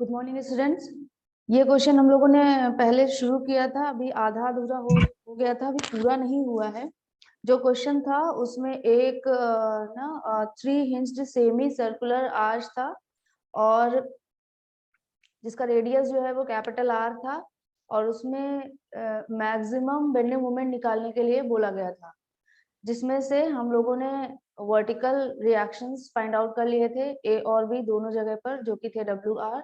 Good morning students. ये question हम लोगों ने पहले शुरू किया था, अभी आधा अधूरा हो गया था, अभी पूरा नहीं हुआ है। जो क्वेश्चन था उसमें एक three hinged semi circular arch था और जिसका रेडियस जो है वो कैपिटल आर था और उसमें मैक्सिमम बेंडिंग मोमेंट निकालने के लिए बोला गया था, जिसमें से हम लोगों ने वर्टिकल रिएक्शंस फाइंड आउट कर लिए थे ए और बी दोनों जगह पर, जो कि थे डब्ल्यू आर,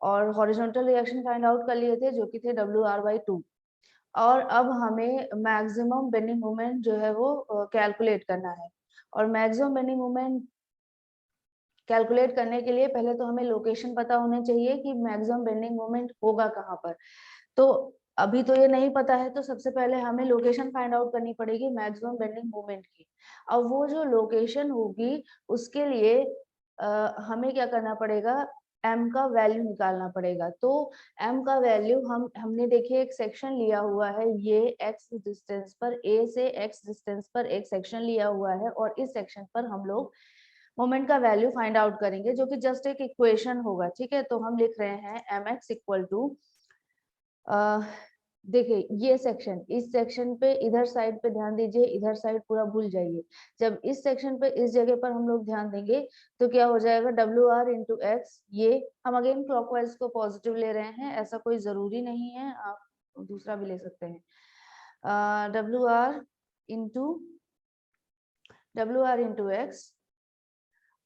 और हॉरिजॉन्टल रिएक्शन फाइंड आउट कर लिए थे जो कि थे WR/2। और अब हमें मैक्सिमम बेंडिंग मोमेंट जो है वो कैलकुलेट करना है। और मैक्सिमम बेंडिंग मोमेंट कैलकुलेट करने के लिए पहले तो हमें लोकेशन पता होना चाहिए कि मैक्सिमम बेंडिंग मोमेंट होगा कहाँ पर। तो अभी तो ये नहीं पता है, तो सबसे पहले हमें लोकेशन फाइंड आउट करनी पड़ेगी मैक्सिमम बेंडिंग मोमेंट की। अब वो जो लोकेशन होगी उसके लिए हमें क्या करना पड़ेगा, m का वैल्यू निकालना पड़ेगा। तो m का वैल्यू हमने देखिए एक सेक्शन लिया हुआ है, ये x डिस्टेंस पर, a से x डिस्टेंस पर एक सेक्शन लिया हुआ है और इस सेक्शन पर हम लोग मोमेंट का वैल्यू फाइंड आउट करेंगे, जो कि जस्ट एक इक्वेशन होगा। ठीक है, तो हम लिख रहे हैं mx इक्वल टू, देखिए ये सेक्शन, इस सेक्शन पे इधर साइड पे ध्यान दीजिए, इधर साइड पूरा भूल जाइए। जब इस सेक्शन पे इस जगह पर हम लोग ध्यान देंगे तो क्या हो जाएगा, WR इंटू एक्स। ये हम अगेन क्लॉकवाइज को पॉजिटिव ले रहे हैं, ऐसा कोई जरूरी नहीं है, आप दूसरा भी ले सकते हैं। W R into x.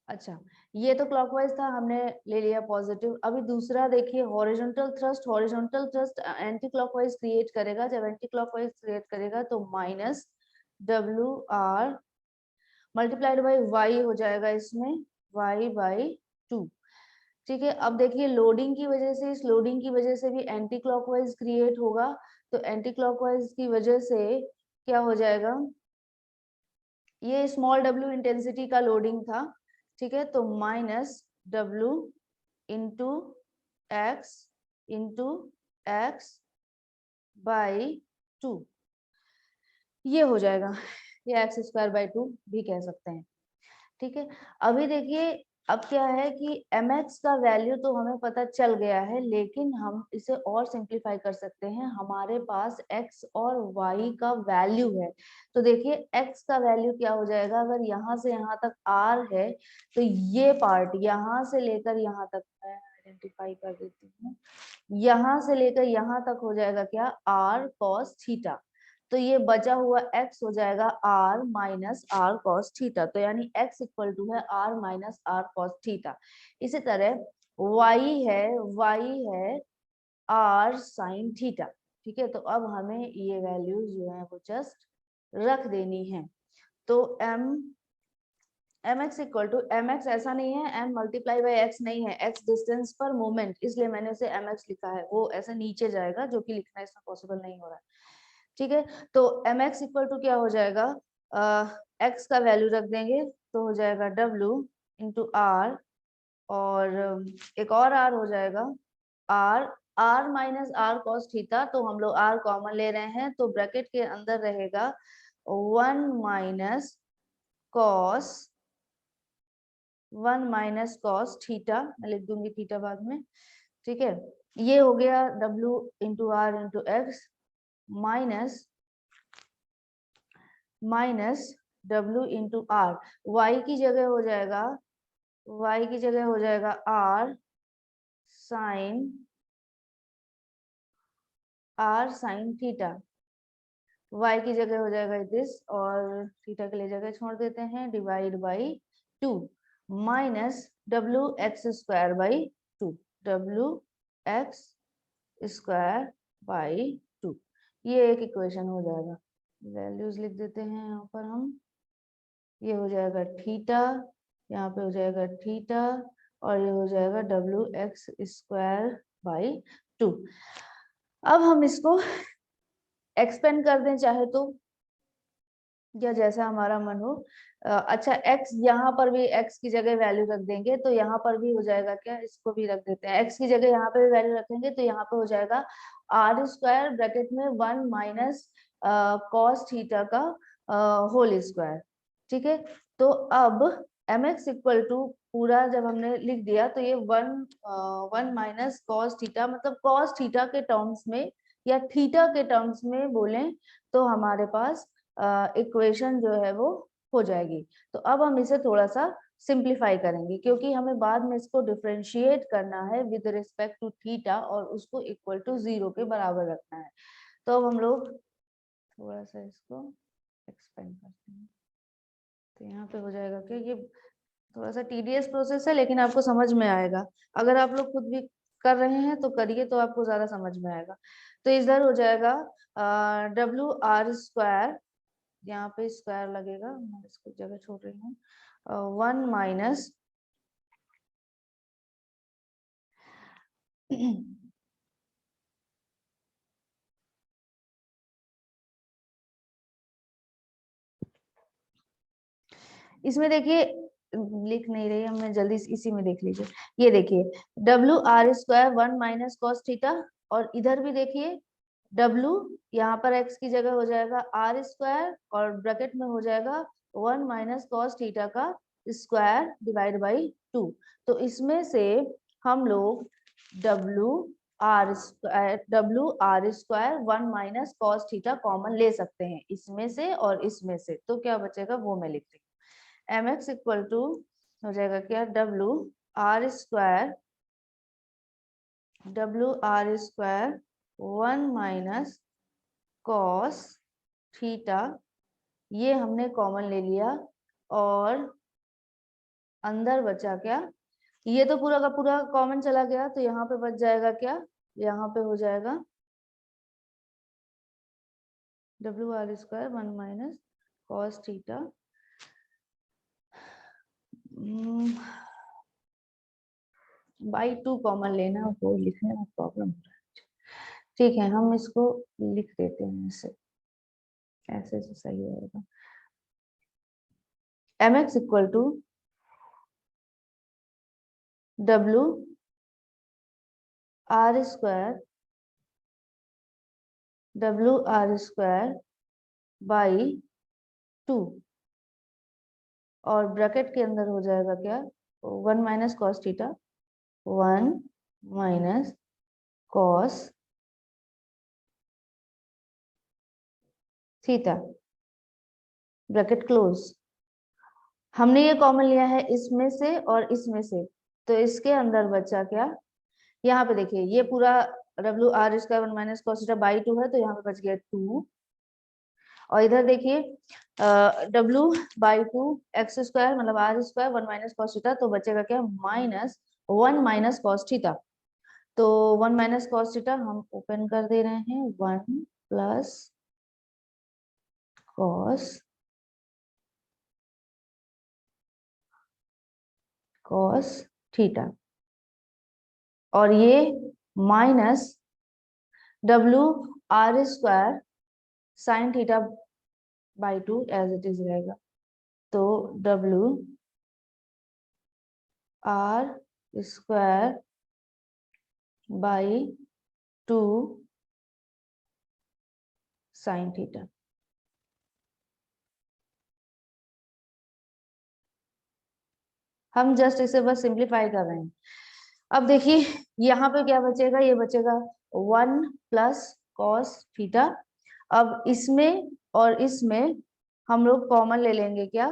अच्छा, ये तो क्लॉकवाइज था, हमने ले लिया पॉजिटिव। अभी दूसरा देखिए, horizontal thrust. Horizontal thrust anti clockwise create करेगा, जब एंटी क्लॉकवाइज क्रिएट करेगा तो minus WR multiplied by y हो जाएगा, इसमें y/2। ठीक है, अब देखिए लोडिंग की वजह से, इस लोडिंग की वजह से भी एंटी क्लॉकवाइज क्रिएट होगा, तो एंटी क्लॉकवाइज की वजह से क्या हो जाएगा, ये स्मॉल w इंटेंसिटी का लोडिंग था। ठीक है, तो minus W into x by 2, ये हो जाएगा, या x² by 2 भी कह सकते हैं। ठीक है, अभी देखिए अब क्या है कि mx का वैल्यू तो हमें पता चल गया है, लेकिन हम इसे और सिंप्लीफाई कर सकते हैं। हमारे पास x और y का वैल्यू है, तो देखिए x का वैल्यू क्या हो जाएगा, अगर यहाँ से यहाँ तक r है तो ये पार्ट यहाँ से लेकर यहाँ तक, मैं आइडेंटिफाई कर देती हूँ, यहाँ से लेकर यहाँ तक हो जाएगा क्या, r cos थीटा। तो ये बचा हुआ x हो जाएगा r minus r cos theta, तो यानी x इक्वल टू है r minus r cos theta. इसी तरह y है r साइन थीटा। ठीक है, तो अब हमें ये वैल्यूज जो है वो जस्ट रख देनी है। तो mx इक्वल टू, mx ऐसा नहीं है m मल्टीप्लाई बाई x नहीं है, x डिस्टेंस पर मोमेंट, इसलिए मैंने उसे mx लिखा है, वो ऐसे नीचे जाएगा जो कि लिखना इसमें पॉसिबल नहीं हो रहा है। ठीक है, तो mx इक्वल टू क्या हो जाएगा, x का वैल्यू रख देंगे तो हो जाएगा w इंटू आर, और एक और r हो जाएगा r minus r cos theta, तो हम लोग r कॉमन ले रहे हैं, तो ब्रैकेट के अंदर रहेगा 1 माइनस कॉस थीटा, मैं लिख दूंगी थीटा बाद में। ठीक है, ये हो गया w into r into x minus W into r. Y की जगह हो जाएगा, आर साइन थीटा, y की जगह हो जाएगा दिस, और थीटा के लिए जगह छोड़ देते हैं, divide by 2 minus WX² by 2, WX² by 2। ये एक इक्वेशन हो जाएगा, वैल्यूज लिख देते हैं यहाँ पर हम, ये हो जाएगा थीटा, यहाँ पे हो जाएगा थीटा, और ये हो जाएगा WX² by 2। अब हम इसको एक्सपेंड कर दें चाहे तो, या जैसा हमारा मन हो। अच्छा, x यहाँ पर भी, x की जगह वैल्यू रख देंगे तो यहाँ पर भी हो जाएगा क्या, इसको भी रख देते हैं, x की जगह यहाँ पे भी वैल्यू रखेंगे तो यहाँ पे हो जाएगा r² ब्रैकेट में 1 माइनस कॉस थीटा का होल स्क्वायर। ठीक है, तो अब mx इक्वल टू पूरा जब हमने लिख दिया तो ये 1 माइनस कॉस थीटा, मतलब कॉस थीटा के टर्म्स में या थीटा के टर्म्स में बोलें तो हमारे पास इक्वेशन जो है वो हो जाएगी। तो अब हम इसे थोड़ा सा सिंप्लीफाई करेंगे क्योंकि हमें बाद में इसको डिफरेंशिएट करना है विद रिस्पेक्ट टू थीटा और उसको इक्वल टू 0 के बराबर रखना है। तो अब हम लोग थोड़ा सा इसको एक्सपेंड करते हैं। तो यहाँ पे हो जाएगा कि ये थोड़ा सा टीडीएस प्रोसेस है लेकिन आपको समझ में आएगा। अगर आप लोग खुद भी कर रहे हैं तो करिए तो आपको ज्यादा समझ में आएगा। तो इधर हो जाएगा डब्ल्यू आर स्क्वायर, यहाँ पे स्क्वायर लगेगा, मैं इसको जगह छोड़ रही हूँ, 1 माइनस इसमें देखिए लिख नहीं रही हूँ मैं, जल्दी इसी में देख लीजिए। ये देखिए W r square 1 minus cos theta, और इधर भी देखिए डब्ल्यू यहाँ पर एक्स की जगह हो जाएगा आर स्क्वायर और ब्रैकेट में हो जाएगा 1 माइनस कॉस थीटा का स्क्वायर डिवाइड बाई 2। तो इसमें से हम लोग W r square 1 minus cos theta common ले सकते हैं इसमें से और इसमें से। तो क्या बचेगा वो मैं लिख रही हूँ। एम एक्स इक्वल टू हो जाएगा क्या, W r square 1 minus cos theta, ये हमने कॉमन ले लिया, और अंदर बचा क्या, ये तो पूरा का पूरा कॉमन चला गया तो यहाँ पे बच जाएगा क्या, यहाँ पे हो जाएगा W r square 1 minus cos theta by 2 common लेना, वो लिखने में प्रॉब्लम हो रहा है। ठीक है, हम इसको लिख देते हैं ऐसे, ऐसे से सही होगा। M x equal to W r square by 2, और ब्रैकेट के अंदर हो जाएगा क्या, 1 minus cos theta, 1 minus cos theta, bracket close. हमने ये कॉमन लिया है इसमें से और इसमें से, तो इसके अंदर बचा क्या, यहाँ पे देखिए ये पूरा W r square 1 minus cos theta by 2 है तो यहाँ पे बच गया 2, और इधर देखिए डब्ल्यू बाई 2 एक्स स्क्वायर मतलब r square 1 minus cos theta, तो बचेगा क्या, माइनस 1 माइनस कॉस थीटा। तो 1 माइनस कॉस थीटा हम ओपन कर दे रहे हैं, 1 प्लस कॉस थीटा, और ये minus W r square sine theta by 2 as it is रहेगा। तो W r square by 2 sine theta. हम जस्ट इसे बस सिंप्लीफाई कर रहे हैं। अब देखिए यहाँ पे क्या बचेगा, ये बचेगा 1 प्लस कॉस थीटा। अब इसमें और इसमें हम लोग कॉमन ले लेंगे क्या,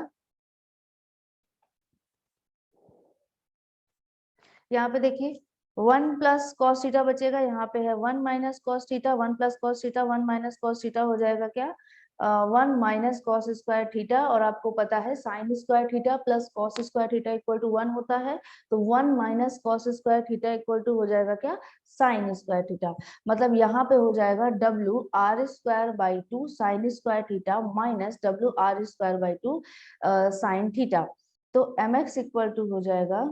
यहाँ पे देखिए 1 प्लस कॉस थीटा बचेगा, यहाँ पे है 1 minus cos theta, 1 plus cos theta 1 minus cos theta हो जाएगा क्या, 1 माइनस कॉस स्क्वायर थीटा, और आपको पता है sine square theta plus cos square theta equal to 1 होता है, तो 1 minus cos square theta equal to हो जाएगा क्या, साइन स्क्वायर थीटा। मतलब यहाँ पे हो जाएगा W r square by 2 sign square theta minus W r square by 2 sine theta. तो एम एक्स इक्वल टू हो जाएगा,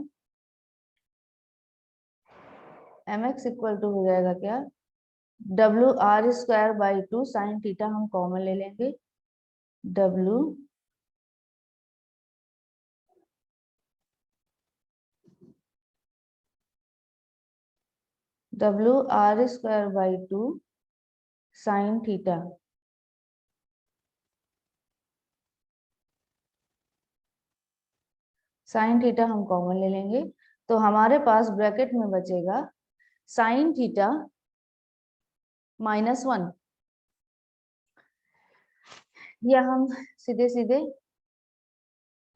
एम एक्स इक्वल टू हो जाएगा क्या, W r square by 2 sine theta हम कॉमन ले लेंगे, W r square by 2 sine theta, sign theta हम कॉमन ले लेंगे, तो हमारे पास ब्रैकेट में बचेगा साइन थीटा -1, या हम सीधे सीधे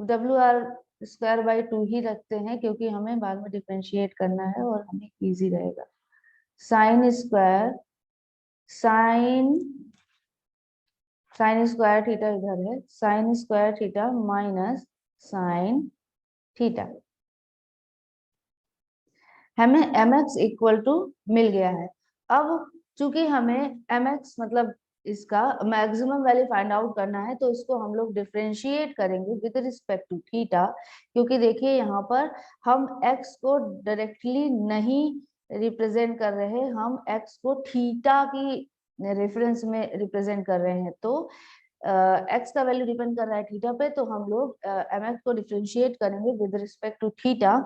WR²/2 ही रखते हैं, क्योंकि हमें बाद में डिफरेंशिएट करना है और हमें इजी रहेगा। साइन स्क्वायर थीटा इधर है, sine square theta minus sine theta, हमें mx इक्वल टू मिल गया है। अब चूंकि हमें mx मतलब इसका मैक्सिमम वैल्यू फाइंड आउट करना है, तो इसको हम लोग डिफरेंशिएट करेंगे विद रिस्पेक्ट टू थीटा, क्योंकि देखिए यहाँ पर हम x को डायरेक्टली नहीं रिप्रेजेंट कर रहे हैं, हम x को थीटा की रेफरेंस में रिप्रेजेंट कर रहे हैं। तो x का वैल्यू डिपेंड कर रहा है थीटा पे, तो हम लोग mx को डिफरेंशिएट करेंगे विद रिस्पेक्ट टू थीटा।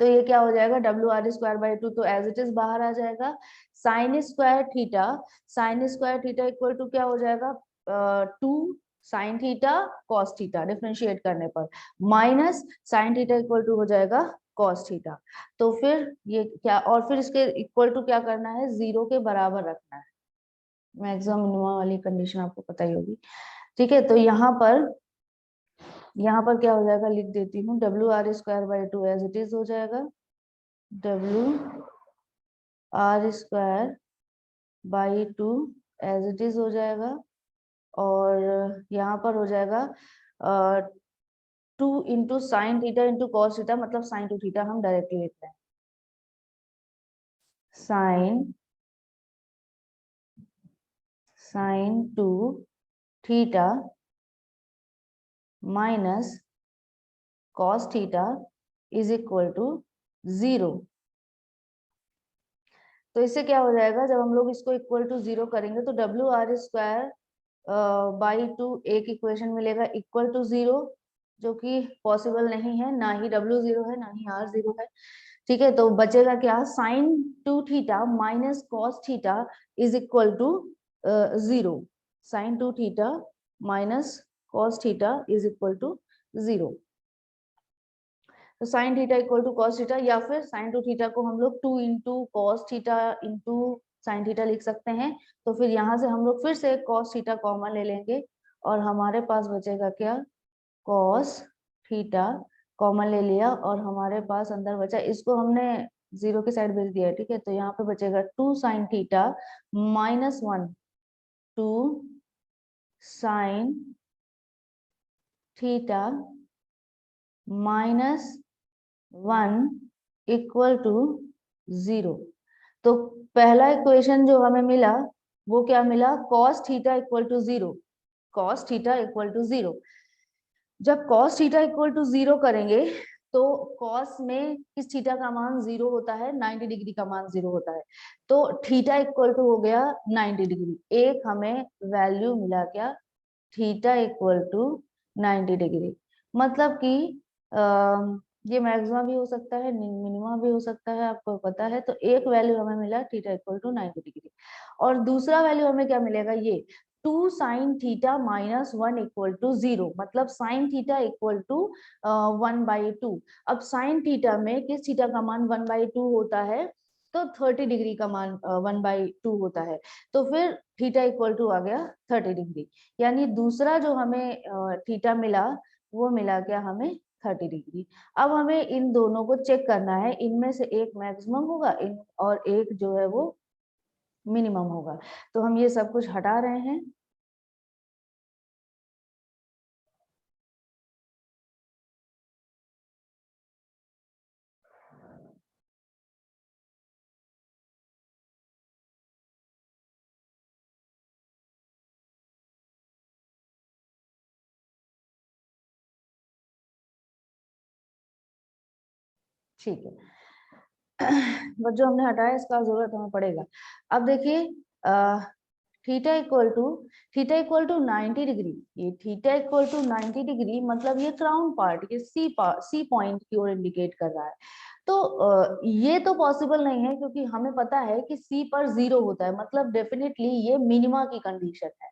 तो ये क्या हो जाएगा, WR²/2 तो एज इट इज बाहर आ जाएगा। Sine square theta equal to क्या हो जाएगा, 2 sine theta cos theta, differentiate करने पर minus sine theta equal to हो जाएगा कॉस थीटा। तो फिर ये क्या, और फिर इसके इक्वल टू क्या करना है, 0 के बराबर रखना है। मैक्सिमम मिनिमम वाली कंडीशन आपको पता ही होगी, ठीक है। तो यहाँ पर क्या हो जाएगा, लिख देती हूँ, WR²/2 एज इट इज हो जाएगा, WR²/2 एज इट इज हो जाएगा, और यहाँ पर हो जाएगा 2 into sine theta into cos theta, मतलब साइन 2 थीटा हम डायरेक्टली लिख रहे हैं, sine 2 theta minus cos theta is equal to 0। तो इससे क्या हो जाएगा, जब हम लोग इसको इक्वल टू 0 करेंगे तो WR²/2 एक इक्वेशन मिलेगा इक्वल टू 0, जो कि पॉसिबल नहीं है, ना ही W 0 है ना ही R 0 है, ठीक है। तो बचेगा क्या, sine 2 theta minus cos theta is equal to 0, sine 2 theta minus cos theta is equal to 0। तो sine theta equal to cos theta, या फिर साइन 2 थीटा को हम लोग 2 into cos theta into sine theta लिख सकते हैं। तो फिर यहाँ से हम लोग फिर से कॉस थीटा कॉमन ले लेंगे, और हमारे पास बचेगा क्या, कॉस थीटा कॉमन ले लिया, और हमारे पास अंदर बचा, इसको हमने 0 की साइड भेज दिया है, ठीक है। तो यहाँ पे बचेगा 2 sine theta -1, 2 sine theta -1 equal to 0। तो पहला इक्वेशन जो हमें मिला वो क्या मिला, cos theta equal to 0, cos theta equal to 0। जब कॉस थीटा इक्वल टू 0 करेंगे तो कॉस में किस थीटा का मान 0 होता है, 90 डिग्री का मान 0 होता है। तो थीटा इक्वल टू हो गया 90 डिग्री, एक हमें वैल्यू मिला क्या, थीटा इक्वल टू 90 डिग्री। मतलब कि ये मैक्सिमा भी हो सकता है, मिनिमा भी हो सकता है, आपको पता है। तो एक वैल्यू हमें मिला थीटा इक्वल टू 90 डिग्री, और दूसरा वैल्यू हमें क्या मिलेगा, ये 2 साइन थीटा -1 इक्वल टू 0, मतलब साइन थीटा इक्वल टू 1/2। अब साइन थीटा में किस थीटा का मान 1/2 होता है, तो 30 डिग्री का मान 1/2 होता है। तो फिर थीटा इक्वल टू आ गया 30 डिग्री, यानी दूसरा जो हमें थीटा मिला वो मिला क्या हमें 30 डिग्री। अब हमें इन दोनों को चेक करना है, इनमें से एक मैक्सिमम होगा और एक जो है वो मिनिमम होगा। तो हम ये सब कुछ हटा रहे हैं, ठीक है। बट जो हमने हटाया इसका जरूरत हमें पड़ेगा। अब देखिए थीटा इक्वल टू 90 डिग्री, ये थीटा इक्वल टू 90 डिग्री मतलब ये क्राउन पार्ट, ये सी पॉइंट की ओर इंडिकेट कर रहा है। तो ये तो पॉसिबल नहीं है, क्योंकि हमें पता है कि सी पर 0 होता है, मतलब डेफिनेटली ये मिनिमा की कंडीशन है।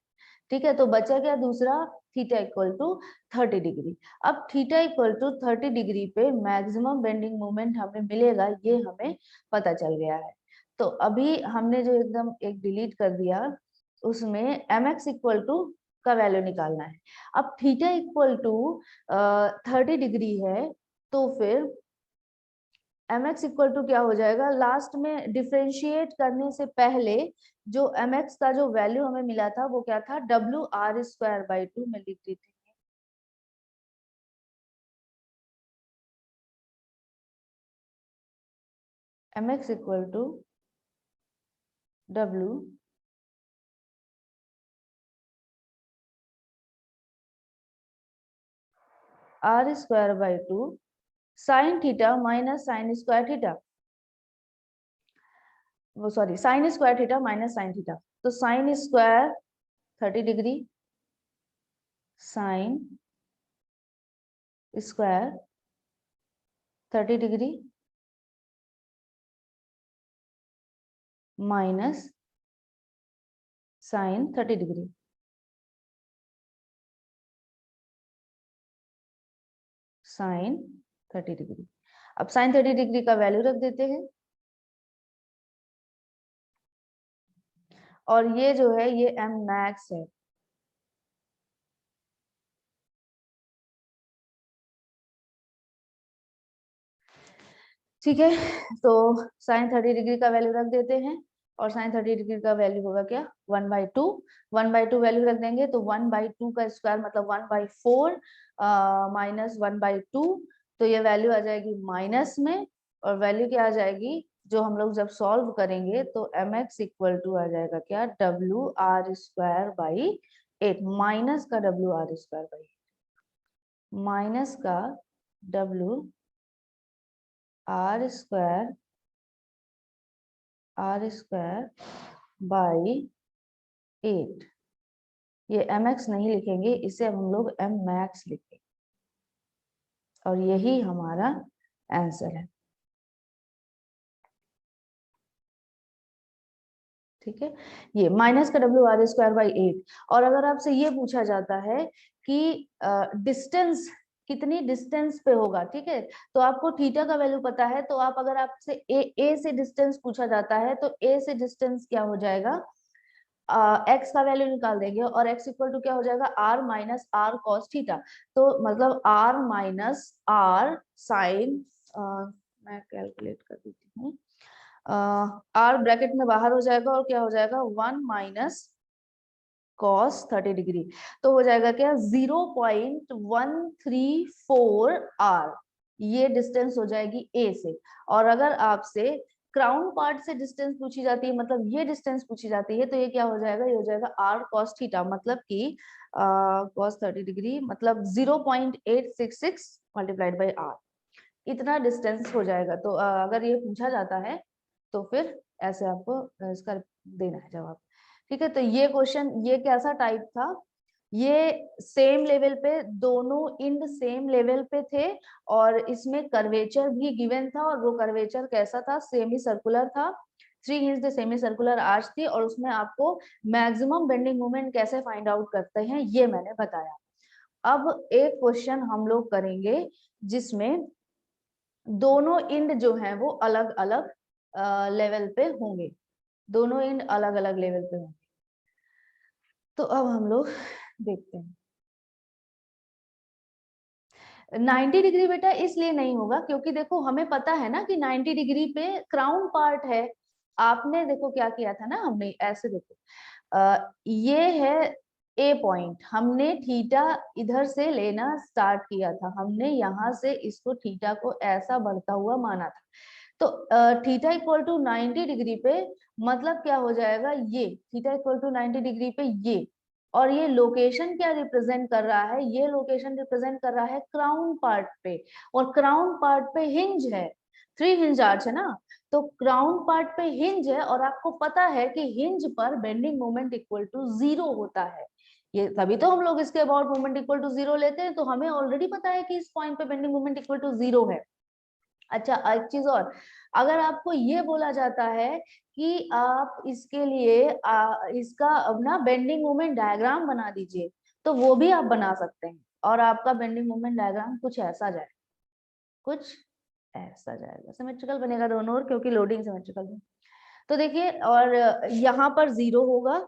ठीक है, तो बचा क्या दूसरा, थीटा इक्वल टू 30 डिग्री। अब थीटा इक्वल टू 30 डिग्री पे मैक्सिमम बेंडिंग मोमेंट हमें मिलेगा, ये हमें पता चल गया है। तो अभी हमने जो एकदम एक डिलीट कर दिया, उसमें mx इक्वल टू का वैल्यू निकालना है। अब थीटा इक्वल टू 30 डिग्री है, तो फिर mx इक्वल टू क्या हो जाएगा, लास्ट में डिफरेंशिएट करने से पहले जो mx का जो वैल्यू हमें मिला था वो क्या था, WR²/2 में लिख दी थी। mx equal to WR²/2 sine theta minus sine square theta, वो sorry sine square theta minus sine theta. तो sine square 30 degree, sine square 30 degree minus sine 30 degree. Sine 30 degree. अब साइन 30 डिग्री का value रख देते हैं, और ये जो है ये m मैक्स है। ठीक है, तो साइन 30 डिग्री का वैल्यू रख देते हैं, और साइन 30 डिग्री का वैल्यू होगा क्या, 1/2। 1/2 वैल्यू रख देंगे तो 1/2 का स्क्वायर मतलब 1/4 माइनस 1/2, तो ये वैल्यू आ जाएगी माइनस में, और वैल्यू क्या आ जाएगी, जो हम लोग जब सॉल्व करेंगे तो mx इक्वल टू आ जाएगा क्या, WR²/8, माइनस का WR²/8, माइनस का WR²/8। ये mx नहीं लिखेंगे, इसे हम लोग m मैक्स लिखेंगे, और यही हमारा आंसर है। ठीक है, ये माइनस का WR²/8। और अगर आपसे ये पूछा जाता है कि डिस्टेंस कितनी डिस्टेंस पे होगा, ठीक है, तो आपको थीटा का वैल्यू पता है, तो आप अगर आपसे ए से डिस्टेंस पूछा जाता है तो ए से डिस्टेंस क्या हो जाएगा, x का वैल्यू निकाल देंगे, और x इक्वल टू क्या हो जाएगा, r minus r cos theta. तो मतलब r माइनस आर साइन, मैं कैलकुलेट कर देती हूँ, r ब्रैकेट में बाहर हो जाएगा और क्या हो जाएगा, 1 माइनस कॉस 30 डिग्री, तो हो जाएगा क्या 0.134 r, ये डिस्टेंस हो जाएगी a से। और अगर आपसे क्राउन पार्ट से डिस्टेंस पूछी जाती है, मतलब ये डिस्टेंस पूछी जाती है, तो ये क्या हो जाएगा, ये हो जाएगा r cos थीटा, मतलब कि cos 30 डिग्री मतलब 0.866 मल्टीप्लाइड बाई r, इतना डिस्टेंस हो जाएगा। तो अगर ये पूछा जाता है तो फिर ऐसे आपको इसका देना है जवाब। ठीक है, तो ये क्वेश्चन ये कैसा टाइप था, ये सेम लेवल पे, दोनों इंड सेम लेवल पे थे, और इसमें कर्वेचर भी गिवन था, और वो कर्वेचर कैसा था, सेमी सर्कुलर था, 3 हिंज्ड सेमी सर्कुलर आर्च थी, और उसमें आपको मैक्सिमम बेंडिंग मोमेंट कैसे फाइंड आउट करते हैं ये मैंने बताया। अब एक क्वेश्चन हम लोग करेंगे जिसमें दोनों इंड जो हैं वो अलग अलग लेवल पे होंगे, दोनों इंड अलग अलग लेवल पे होंगे। तो अब हम लोग देखते हैं। 90 डिग्री बेटा इसलिए नहीं होगा क्योंकि देखो हमें पता है ना कि 90 डिग्री पे क्राउन पार्ट है। आपने देखो क्या किया था ना, हमने ऐसे देखो, ये है ए पॉइंट, हमने थीटा इधर से लेना स्टार्ट किया था, हमने यहाँ से इसको थीटा को ऐसा बढ़ता हुआ माना था। तो थीटा इक्वल टू 90 डिग्री पे मतलब क्या हो जाएगा, ये थीटा इक्वल टू 90 डिग्री पे ये, और ये लोकेशन क्या रिप्रेजेंट कर रहा है, ये लोकेशन रिप्रेजेंट कर रहा है क्राउन पार्ट पे, और क्राउन पार्ट पे हिंज है, 3 हिंज आर्च है ना, तो क्राउन पार्ट पे हिंज है, और आपको पता है कि हिंज पर बेंडिंग मोमेंट इक्वल टू 0 होता है। ये तभी तो हम लोग इसके अबाउट मोमेंट इक्वल टू 0 लेते हैं, तो हमें ऑलरेडी पता है कि इस पॉइंट पे बेंडिंग मोमेंट इक्वल टू 0 है। अच्छा एक चीज और, अगर आपको ये बोला जाता है कि आप इसके लिए इसका अपना बेंडिंग मोमेंट डायग्राम बना दीजिए, तो वो भी आप बना सकते हैं, और आपका बेंडिंग मोमेंट डायग्राम कुछ ऐसा जाए, कुछ ऐसा जाएगा, सिमेट्रिकल बनेगा दोनों ओर, क्योंकि लोडिंग सिमेट्रिकल है। तो देखिए, और यहाँ पर जीरो होगा,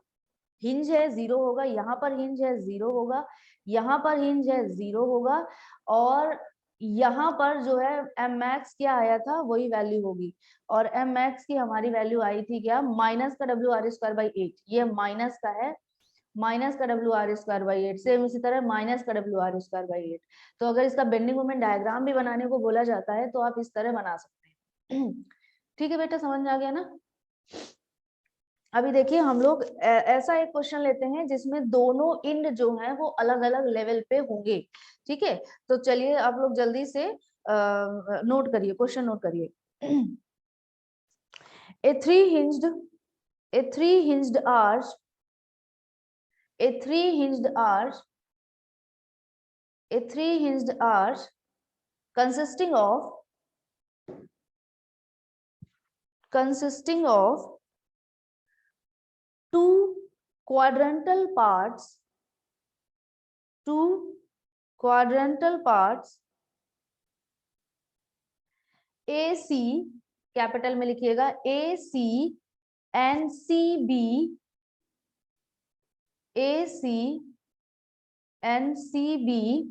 हिंज है, जीरो होगा, यहाँ पर हिंज है, जीरो होगा, यहाँ पर हिंज है, जीरो होगा, और यहाँ पर जो है एम मैक्स क्या आया था वही वैल्यू होगी, और एम मैक्स की हमारी वैल्यू आई थी क्या, माइनस का डब्ल्यू आर स्क्वायर बाई 8, ये माइनस का है, माइनस का W r square by 8, same इसी तरह माइनस का डब्ल्यू आर स्क्वायर बाई 8। तो अगर इसका बेंडिंग मोमेंट डायग्राम भी बनाने को बोला जाता है तो आप इस तरह बना सकते हैं। ठीक है बेटा, समझ में आ गया ना। अभी देखिए हम लोग ऐसा एक क्वेश्चन लेते हैं जिसमें दोनों इंड जो हैं वो अलग अलग लेवल पे होंगे। ठीक है, तो चलिए आप लोग जल्दी से नोट करिए, क्वेश्चन नोट करिए। A three hinged arch, a three hinged arch consisting of two quadrantal parts AC, capital में लिखिएगा, AC and CB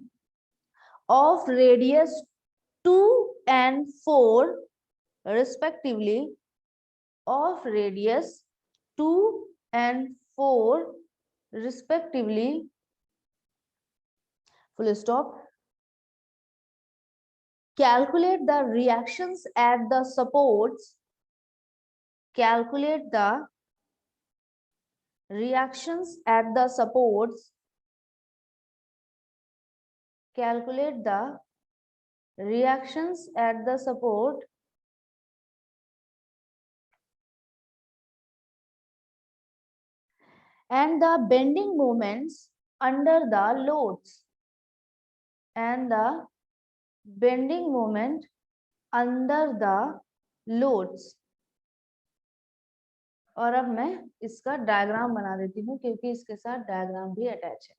of radius 2 and 4 respectively, of radius 2 and 4 respectively, full stop. Calculate the reactions at the supports. Calculate the reactions at the supports. Calculate the reactions at the support and the bending moments under the loads. And the bending moment under the loads. और अब मैं इसका diagram बना देती हूँ क्योंकि इसके साथ डायग्राम भी अटैच है।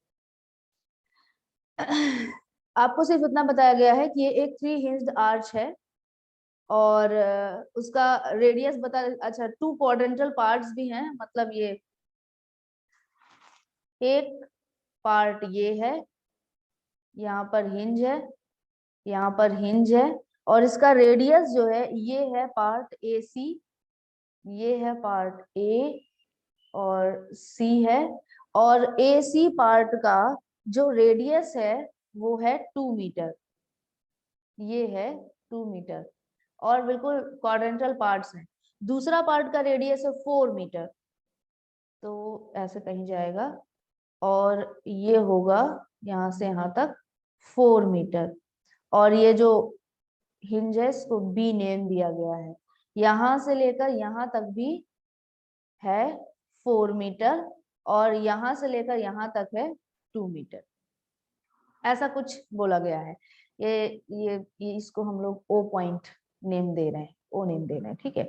आपको सिर्फ इतना बताया गया है कि ये एक थ्री हिंज्ड आर्च है और उसका रेडियस बता, अच्छा टू क्वाड्रेंटल पार्ट्स भी हैं, मतलब ये एक पार्ट ये है, यहाँ पर हिंज है, यहाँ पर हिंज है, और इसका रेडियस जो है ये है पार्ट ए सी, ये है पार्ट ए और सी है, और ए सी पार्ट का जो रेडियस है वो है 2 मीटर, ये है 2 मीटर, और बिल्कुल क्वाड्रेंटल पार्ट्स हैं। दूसरा पार्ट का रेडियस है 4 मीटर, तो ऐसे कहीं जाएगा, और ये होगा यहाँ से यहाँ तक 4 मीटर, और ये जो हिंज है इसको बी नेम दिया गया है, यहाँ से लेकर यहाँ तक भी है 4 मीटर, और यहाँ से लेकर यहाँ तक है 2 मीटर, ऐसा कुछ बोला गया है। ये इसको हम लोग ओ पॉइंट नेम दे रहे हैं, ओ नेम दे रहे हैं। ठीक है,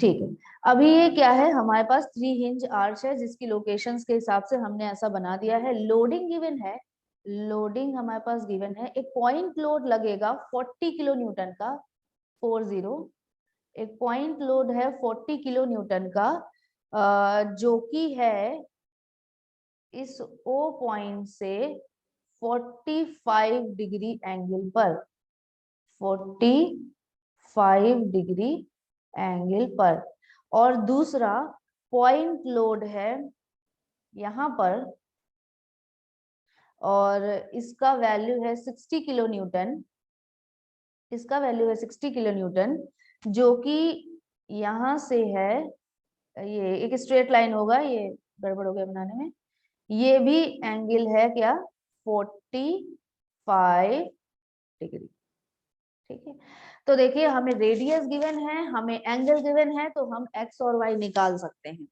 ठीक है। अभी ये क्या है, हमारे पास थ्री हिंज आर्च है जिसकी लोकेशंस के हिसाब से हमने ऐसा बना दिया है। लोडिंग गिवन है, लोडिंग हमारे पास गिवन है, एक पॉइंट लोड लगेगा 40 किलो न्यूटन का, 40, एक पॉइंट लोड है 40 किलो न्यूटन का, जो कि है इस ओ पॉइंट से 45 डिग्री एंगल पर, 45 डिग्री एंगल पर, और दूसरा पॉइंट लोड है यहाँ पर, और इसका वैल्यू है 60 किलो न्यूटन, इसका वैल्यू है 60 किलो न्यूटन, जो कि यहाँ से है, ये एक स्ट्रेट लाइन होगा, ये गड़बड़ हो गया बनाने में, ये भी एंगल है क्या 45 डिग्री। ठीक है, तो देखिए हमें रेडियस गिवन है, हमें एंगल गिवन है, तो हम एक्स और वाई निकाल सकते हैं।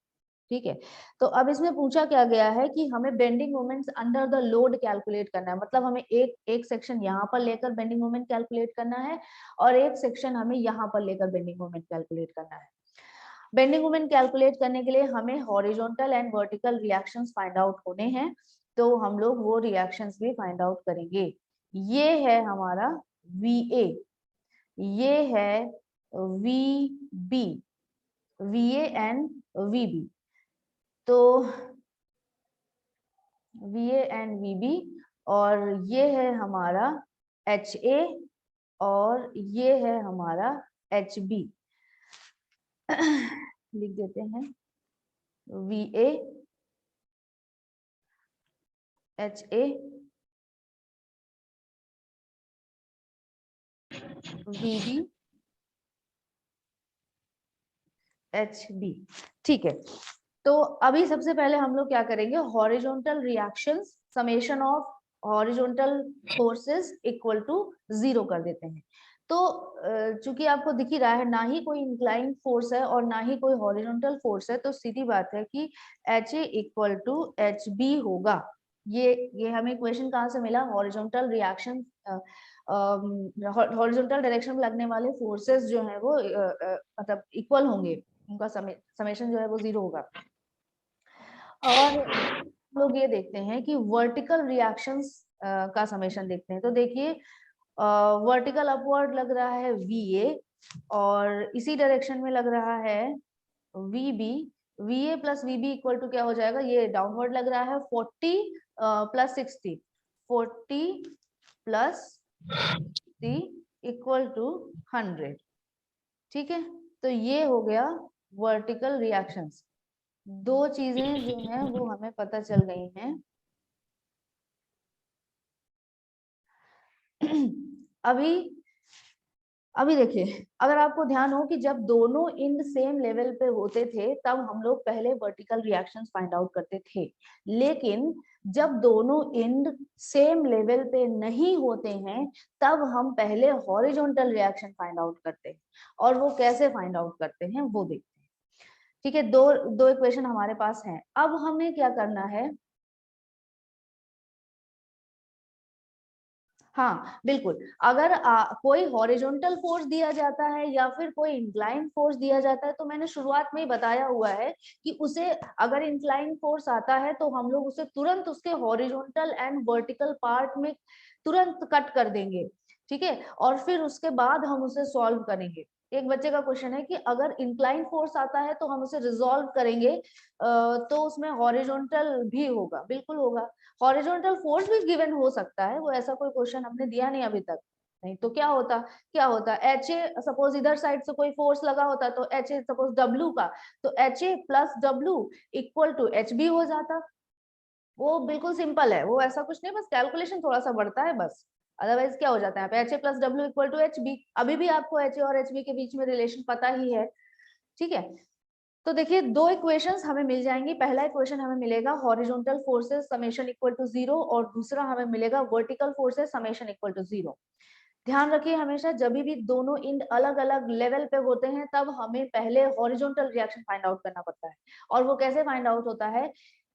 ठीक है। तो अब इसमें पूछा क्या गया है कि हमें bending moments under the load calculate करना है, मतलब हमें एक सेक्शन यहाँ पर लेकर बेंडिंग मोमेंट कैलकुलेट करना है और एक सेक्शन हमें यहाँ पर लेकर बेंडिंग मोमेंट कैलकुलेट करना है। बेंडिंग मोमेंट कैलकुलेट करने के लिए हमें horizontal and vertical reactions find out होने हैं, तो हम लोग वो रिएक्शंस भी फाइंड आउट करेंगे। ये है हमारा VA, ये है VB, VA एंड VB। तो VA एंड VB और ये है हमारा HA और ये है हमारा HB। लिख देते हैं VA HA VB HB। ठीक है, तो अभी सबसे पहले हम लोग क्या करेंगे, horizontal reactions summation of horizontal forces equal to 0 कर देते हैं। तो चूंकि आपको दिख ही रहा है, ना ही कोई इंक्लाइन फोर्स है और ना ही कोई हॉरिजॉन्टल फोर्स है, तो सीधी बात है कि HA इक्वल टू HB होगा। ये हमें इक्वेशन कहाँ से मिला, हॉरिजॉन्टल रिएक्शन, हॉरिजॉन्टल डायरेक्शन में लगने वाले फोर्सेस जो है वो मतलब इक्वल होंगे, उनका समेशन जो है वो 0 होगा। और लोग ये देखते हैं कि वर्टिकल रिएक्शंस का समेशन देखते हैं। तो देखिए वर्टिकल अपवर्ड लग रहा है VA और इसी डायरेक्शन में लग रहा है VB। VA plus VB equal to क्या हो जाएगा, ये डाउनवर्ड लग रहा है 40 प्लस 60, 40 प्लस 60 इक्वल टू 100। ठीक है, तो ये हो गया वर्टिकल रिएक्शंस। दो चीजें जो हैं वो हमें पता चल गई हैं। अभी देखिए, अगर आपको ध्यान हो कि जब दोनों इंड सेम लेवल पे होते थे तब हम लोग पहले वर्टिकल रिएक्शंस फाइंड आउट करते थे, लेकिन जब दोनों इंड सेम लेवल पे नहीं होते हैं तब हम पहले हॉरिजॉन्टल रिएक्शन फाइंड आउट करते हैं। और वो कैसे फाइंड आउट करते हैं वो देखते हैं। ठीक है, दो इक्वेशन हमारे पास हैं। अब हमें क्या करना है, हाँ बिल्कुल, अगर कोई हॉरिजॉन्टल फोर्स दिया जाता है या फिर कोई इंक्लाइन फोर्स दिया जाता है, तो मैंने शुरुआत में ही बताया हुआ है कि उसे अगर इंक्लाइन फोर्स आता है तो हम लोग उसे तुरंत उसके हॉरिजॉन्टल एंड वर्टिकल पार्ट में तुरंत कट कर देंगे। ठीक है, और फिर उसके बाद हम उसे सॉल्व करेंगे। एक बच्चे का क्वेश्चन है कि अगर इंक्लाइन फोर्स आता है तो हम उसे रिजॉल्व करेंगे, तो उसमें हॉरिजॉन्टल भी होगा, बिल्कुल होगा। हॉरिजॉन्टल फोर्स भी गिवन हो सकता है, वो ऐसा कोई क्वेश्चन हमने दिया नहीं अभी तक। नहीं तो क्या होता HA सपोज इधर साइड से कोई फोर्स लगा होता तो HA सपोज W का, तो HA plus W equal to HB हो जाता। वो बिल्कुल सिंपल है, वो ऐसा कुछ नहीं, बस कैलकुलेशन थोड़ा सा बढ़ता है बस। अदरवाइज क्या हो जाता है यहाँ पे HA plus W equal to HB। अभी भी आपको HA और HB के बीच में रिलेशन पता ही है। ठीक है, तो देखिए दो इक्वेशंस हमें मिल जाएंगी। पहला इक्वेशन हमें मिलेगा horizontal forces summation equal to 0 और दूसरा हमें मिलेगा vertical forces summation equal to 0। ध्यान रखिए, हमेशा जब भी दोनों इंड अलग अलग लेवल पे होते हैं तब हमें पहले हॉरिजॉन्टल रिएक्शन फाइंड आउट करना पड़ता है। और वो कैसे फाइंड आउट होता है,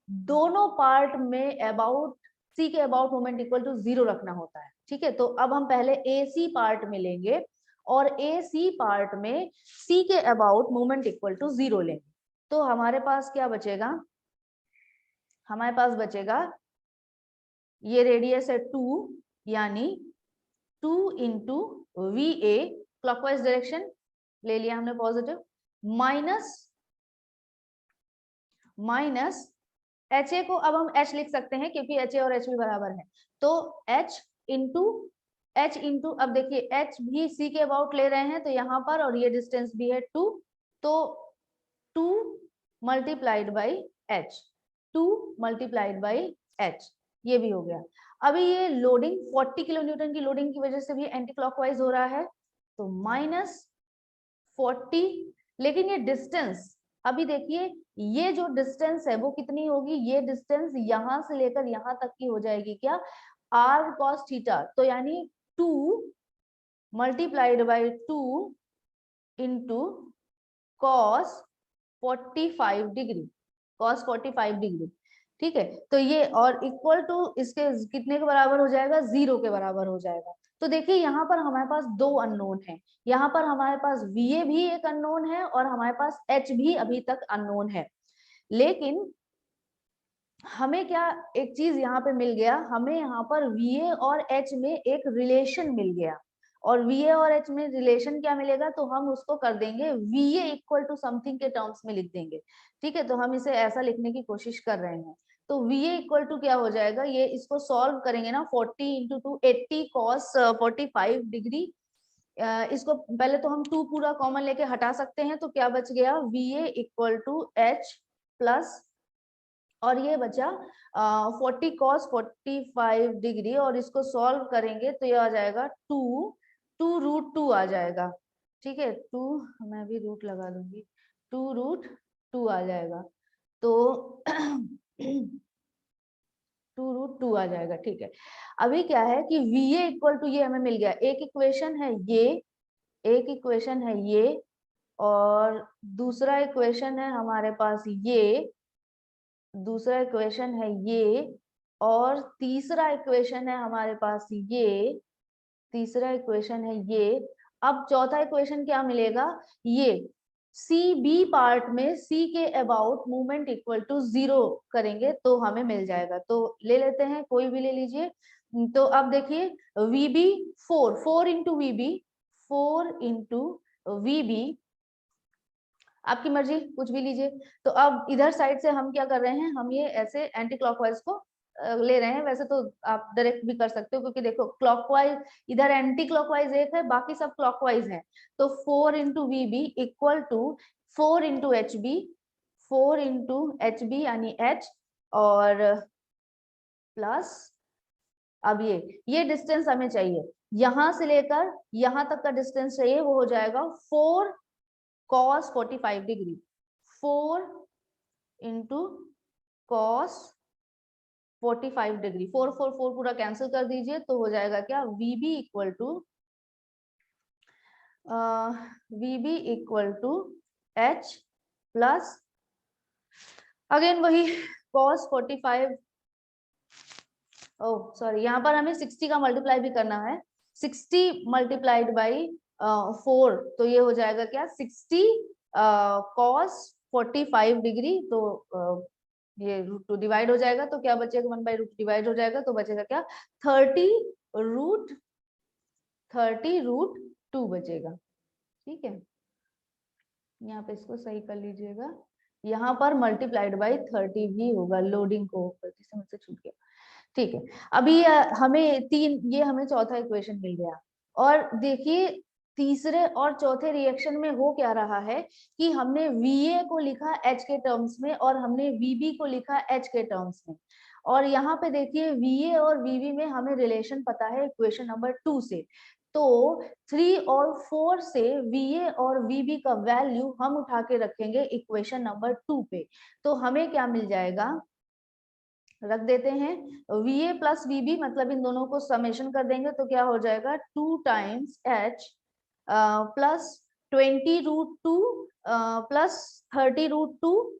दोनों पार्ट में अबाउट सी के अबाउट मोमेंट इक्वल टू 0 रखना होता है। ठीक है, तो अब हम पहले AC पार्ट में लेंगे और AC पार्ट में C के अबाउट मोमेंट इक्वल टू 0 लेंगे। तो हमारे पास क्या बचेगा, हमारे पास बचेगा ये रेडियस है 2, यानी 2 इंटू VA क्लॉकवाइज डायरेक्शन ले लिया हमने पॉजिटिव, माइनस HA को अब हम H लिख सकते हैं क्योंकि HA और HB बराबर है। तो H इंटू अब देखिए H भी C के अबाउट ले रहे हैं तो यहाँ पर, और ये डिस्टेंस भी है 2, तो 2 multiplied by H, 2 multiplied by H, ये भी हो गया। अभी ये लोडिंग 40 किलो न्यूटन की लोडिंग की वजह से भी एंटी क्लॉकवाइज हो रहा है, तो -40, लेकिन ये डिस्टेंस अभी देखिए, ये जो डिस्टेंस है वो कितनी होगी, ये डिस्टेंस यहां से लेकर यहां तक की हो जाएगी क्या, r cos थीटा। तो यानी 2 multiplied by 2 into cos 45 degree. cos 45 degree, ठीक है। तो ये और इक्वल टू इसके कितने के बराबर हो जाएगा, 0 के बराबर हो जाएगा। तो देखिए यहाँ पर हमारे पास दो अननोन है, यहाँ पर हमारे पास VA भी एक अननोन है और हमारे पास H भी अभी तक अननोन है। लेकिन हमें क्या एक चीज यहाँ पे मिल गया, हमें यहाँ पर VA और H में एक रिलेशन मिल गया, और VA और H में रिलेशन क्या मिलेगा, तो हम उसको कर देंगे VA इक्वल टू समथिंग के टर्म्स में लिख देंगे, ठीक है। तो हम इसे ऐसा लिखने की कोशिश कर रहे हैं। तो VA इक्वल टू क्या हो जाएगा, ये इसको सॉल्व करेंगे ना, 40 इंटू 2 80 cos 45 डिग्री। इसको पहले तो हम 2 पूरा कॉमन लेके हटा सकते हैं, तो क्या बच गया, VA equal to H plus, और ये बचा 40 cos 45 डिग्री, और इसको सॉल्व करेंगे तो ये आ जाएगा 2 आ जाएगा, ठीक है। 2 मैं भी रूट लगा दूंगी, 2√2 आ जाएगा। तो 2√2 आ जाएगा, ठीक है। अभी क्या है कि VA इक्वल टू ये हमें मिल गया, एक इक्वेशन है ये, एक इक्वेशन है ये, और दूसरा इक्वेशन है हमारे पास ये, दूसरा इक्वेशन है ये, और तीसरा इक्वेशन है हमारे पास ये, तीसरा इक्वेशन है ये। अब चौथा इक्वेशन क्या मिलेगा, ये CB पार्ट में C के अबाउट मूवमेंट इक्वल टू 0 करेंगे तो हमें मिल जाएगा। तो ले लेते हैं, कोई भी ले लीजिए। तो अब देखिए VB 4 into VB, 4 into VB, आपकी मर्जी कुछ भी लीजिए। तो अब इधर साइड से हम क्या कर रहे हैं, हम ये ऐसे एंटी क्लॉकवाइज को ले रहे हैं। वैसे तो आप डायरेक्ट भी कर सकते हो, क्योंकि देखो क्लॉकवाइज इधर एंटी क्लॉकवाइज एक है, बाकी सब क्लॉकवाइज है। तो 4 into VB equal to 4 into HB, 4 into HB यानी H, और प्लस, अब ये डिस्टेंस हमें चाहिए, यहां से लेकर यहां तक का डिस्टेंस चाहिए, वो हो जाएगा 4 cos 45 degree, 4 into cos 45 degree, 4 पूरा कैंसिल कर दीजिए, तो हो जाएगा क्या, VB equal to H plus, again वही cos 45, ओह सॉरी, यहाँ पर हमें 60 का मल्टीप्लाई भी करना है, 60 मल्टीप्लाइड बाई 4, तो ये हो जाएगा क्या, 60 cos 45 डिग्री। तो ये √2 डिवाइड हो जाएगा, तो क्या बचेगा, 1/√2 डिवाइड हो जाएगा, तो बचेगा क्या, 30√2 बचेगा, ठीक है। यहाँ पे इसको सही कर लीजिएगा, यहाँ पर मल्टीप्लाइड बाई 30 भी होगा, लोडिंग को गलती से मुझसे छूट गया, ठीक है। अभी हमें ये हमें चौथा इक्वेशन मिल गया। और देखिए तीसरे और चौथे रिएक्शन में हो क्या रहा है कि हमने VA को लिखा H के टर्म्स में, और हमने VB को लिखा H के टर्म्स में। और यहाँ पे देखिए VA और VB में हमें रिलेशन पता है इक्वेशन नंबर 2 से। तो 3 और 4 से VA और VB का वैल्यू हम उठा के रखेंगे इक्वेशन नंबर 2 पे। तो हमें क्या मिल जाएगा, रख देते हैं VA प्लस VB, मतलब इन दोनों को समेशन कर देंगे, तो क्या हो जाएगा 2 टाइम्स H प्लस 20√2 प्लस 30√2,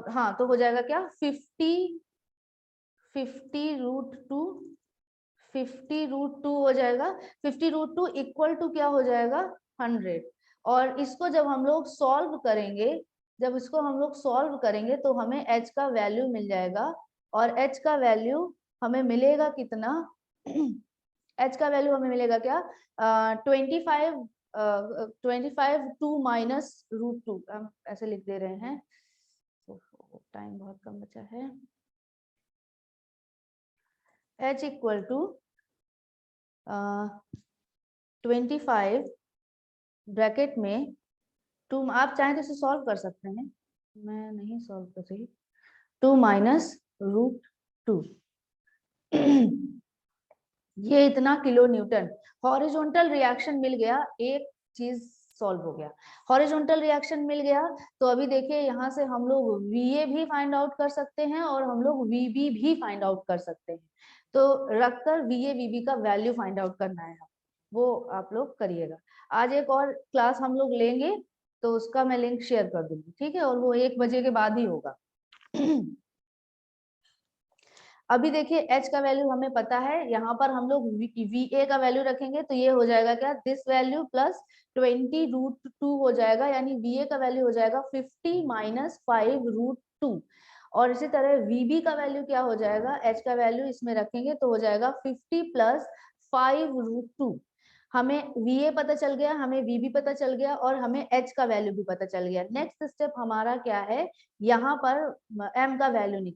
हाँ तो हो जाएगा क्या 50√2 हो जाएगा, 50√2 इक्वल टू क्या हो जाएगा 100। और इसको जब हम लोग सॉल्व करेंगे, जब इसको हम लोग सॉल्व करेंगे तो हमें H का वैल्यू मिल जाएगा, और H का वैल्यू हमें मिलेगा कितना, H का वैल्यू हमें मिलेगा क्या, 25 2 माइनस √2, हम ऐसे लिख दे रहे हैं, टाइम बहुत कम बचा है। H इक्वल टू 25 ब्रैकेट में 2, आप चाहें तो इसे सॉल्व कर सकते हैं, मैं नहीं सॉल्व कर रही, 2 माइनस √2, ये इतना किलो न्यूटन। हॉरिजॉन्टल रिएक्शन मिल गया, एक चीज सॉल्व हो गया, हॉरिजॉन्टल रिएक्शन मिल गया। तो अभी देखिए यहाँ से हम लोग VA भी फाइंड आउट कर सकते हैं, और हम लोग VB भी फाइंड आउट कर सकते हैं। तो रखकर VA VB का वैल्यू फाइंड आउट करना है, वो आप लोग करिएगा। आज एक और क्लास हम लोग लेंगे, तो उसका मैं लिंक शेयर कर दूंगी, ठीक है, और वो 1 बजे के बाद ही होगा। अभी देखिए h का वैल्यू हमें पता है, यहाँ पर हम लोग VA का वैल्यू रखेंगे तो ये हो जाएगा क्या, दिस वैल्यू प्लस 20√2 हो जाएगा, यानी VA का वैल्यू हो जाएगा 50 माइनस 5√2। और इसी तरह VB का वैल्यू क्या हो जाएगा, h का वैल्यू इसमें रखेंगे तो हो जाएगा 50 प्लस 5√2। हमें VA पता चल गया, हमें VB पता चल गया और हमें h का वैल्यू भी पता चल गया। नेक्स्ट स्टेप हमारा क्या है, यहाँ पर m का वैल्यू निकालना।